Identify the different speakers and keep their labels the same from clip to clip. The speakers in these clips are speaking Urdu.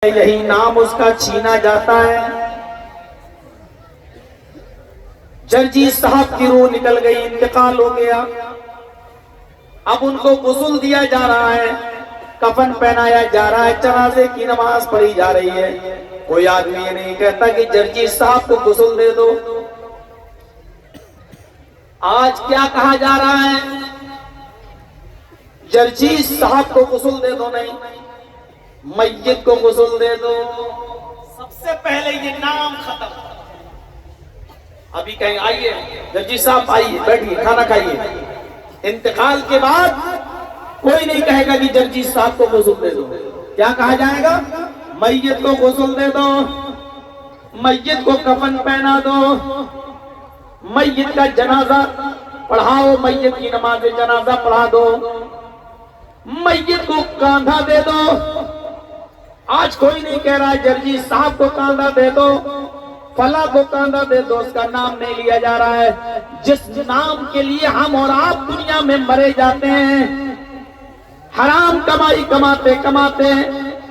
Speaker 1: یہی نام اس کا چھینا جاتا ہے۔ جرجی صاحب کی روح نکل گئی، انتقال ہو گیا۔ اب ان کو غسل دیا جا رہا ہے، کفن پہنایا جا رہا ہے، جنازے کی نماز پڑھی جا رہی ہے۔ کوئی آدمی یہ نہیں کہتا کہ جرجی صاحب کو غسل دے دو۔ آج کیا کہا جا رہا ہے؟ جرجی صاحب کو غسل دے دو نہیں، میت کو غسل دے دو۔ سب سے پہلے یہ نام ختم۔ ابھی کہیں آئیے جرجی صاحب، آئیے بیٹھیے، کھانا کھائیے۔ انتقال کے بعد کوئی نہیں کہے گا کہ جرجی صاحب کو غسل دے دو۔ کیا کہا جائے گا؟ میت کو غسل دے دو، میت کو کفن پہنا دو، میت کا جنازہ پڑھاؤ، میت کی نماز جنازہ پڑھا دو، میت کو کاندھا دے دو۔ آج کوئی نہیں کہہ رہا ہے جرجی صاحب کو کاندھا دے دو، فلاں کو کاندھا دے دو، اس کا نام نہیں لیا جا رہا ہے۔ جس نام کے لیے ہم اور آپ دنیا میں مرے جاتے ہیں، حرام کمائی کماتے کماتے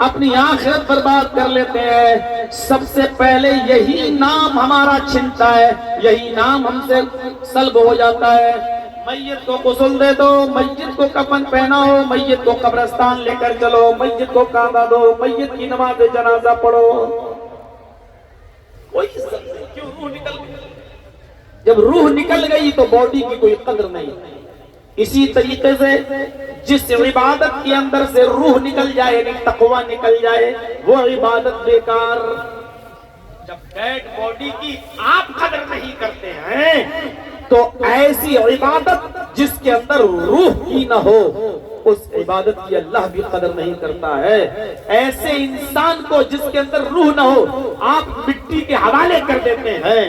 Speaker 1: اپنی آخرت برباد کر لیتے ہیں، سب سے پہلے یہی نام ہمارا چھنتا ہے، یہی نام ہم سے سلب ہو جاتا ہے۔ میت کو غسل دے دو، میت کو کفن پہناؤ، میت کو قبرستان لے کر چلو، میت کو کاندھا دو، میت کی نماز جنازہ پڑھو۔ کوئی عزت نہیں، کیوں؟ روح نکل گئی۔ جب روح نکل گئی تو باڈی کی کوئی قدر نہیں۔ اسی طریقے سے جس عبادت کے اندر سے روح نکل جائے، یعنی تقوی نکل جائے، وہ عبادت بیکار۔ جب ڈیڈ باڈی کی آپ قدر نہیں کرتے ہیں تو ایسی عبادت جس کے اندر روح کی نہ ہو، اس عبادت کی اللہ بھی قدر نہیں کرتا ہے۔ ایسے انسان کو جس کے اندر روح نہ ہو آپ مٹی کے حوالے کر دیتے ہیں،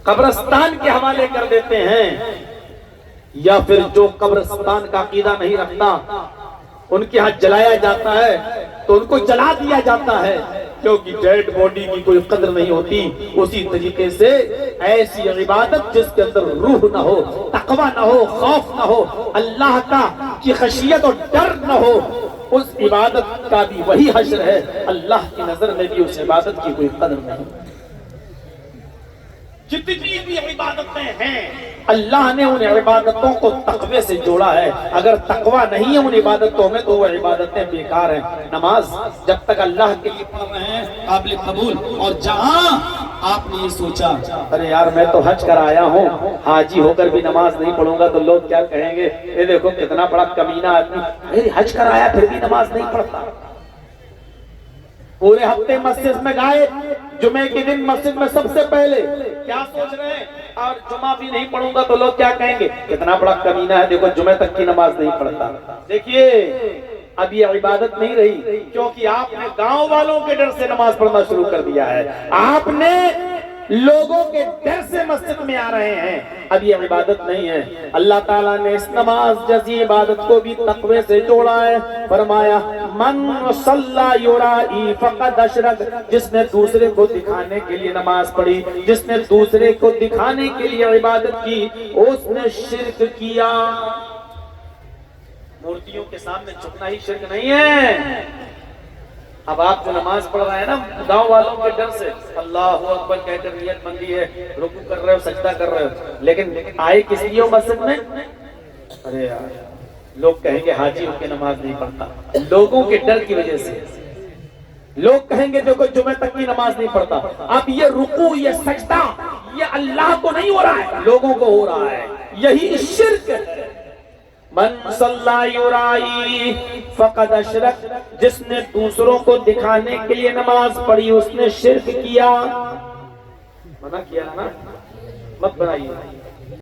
Speaker 1: قبرستان کے حوالے کر دیتے ہیں، یا پھر جو قبرستان کا عقیدہ نہیں رکھتا ان کے ہاتھ جلایا جاتا ہے تو ان کو جلا دیا جاتا ہے، کیونکہ ڈیڈ باڈی کی کوئی قدر نہیں ہوتی۔ اسی طریقے سے ایسی عبادت جس کے اندر روح نہ ہو، تقوی نہ ہو، خوف نہ ہو، اللہ کا کی خشیت اور ڈر نہ ہو، اس عبادت کا بھی وہی حشر ہے۔ اللہ کی نظر میں بھی اس عبادت کی کوئی قدر نہیں۔ جتنی بھی عبادتیں ہیں اللہ نے ان عبادتوں کو تقوی سے جوڑا ہے۔ اگر تقوی نہیں ہے ان عبادتوں میں تو وہ عبادتیں بیکار ہیں۔ نماز جب تک اللہ کے لیے پڑھ رہے ہیں قابل قبول، اور جہاں آپ نے یہ سوچا ارے یار میں تو حج کر آیا ہوں، حاجی ہو کر بھی نماز نہیں پڑھوں گا تو لوگ کیا کہیں گے، یہ دیکھو کتنا بڑا کمینہ آدمی، حج کر آیا پھر بھی نماز نہیں پڑھتا۔ پورے ہفتے مسجد میں گئے، جمعے کے دن مسجد میں سب سے پہلے کیا سوچ رہے ہیں، اور جمعہ بھی نہیں پڑھوں گا تو لوگ کیا کہیں گے، کتنا بڑا کمینہ ہے، دیکھو جمعے تک کی نماز نہیں پڑھتا۔ دیکھیے اب یہ عبادت نہیں رہی، کیونکہ آپ نے گاؤں والوں کے ڈر سے نماز پڑھنا شروع کر دیا ہے، آپ نے لوگوں کے ڈر سے مسجد میں آ رہے ہیں، اب یہ عبادت نہیں ہے۔ اللہ تعالیٰ نے اس نماز جیسی عبادت کو بھی تقوی سے جوڑا ہے، فرمایا من صلی یرائی فقد اشرک، جس نے دوسرے کو دکھانے کے لیے نماز پڑھی، جس نے دوسرے کو دکھانے کے لیے عبادت کی، اس نے شرک کیا۔ مورتیوں کے سامنے جھکنا ہی شرک نہیں ہے۔ اب آپ جو نماز پڑھ رہے ہیں نا گاؤں والوں کے ڈر سے، اللہ اکبر کہہ کر نیت بندی ہے، رکوع کر رہے ہو، سجدہ کر رہے ہو، لیکن آئے کس لیے ہو مسجد میں؟ ارے یار لوگ کہیں گے حاجی ہو کے نماز نہیں پڑھتا، لوگوں کے ڈر کی وجہ سے لوگ کہیں گے دیکھو جمعہ تک کی نماز نہیں پڑھتا۔ اب یہ رکوع، یہ سجدہ، یہ اللہ کو نہیں ہو رہا ہے، لوگوں کو ہو رہا ہے، یہی شرک ہے۔ من صلی یرائی فقد اشرک، جس نے دوسروں کو دکھانے کے لیے نماز پڑھی اس نے شرک کیا۔ منع کیا نا، مت بنائیے۔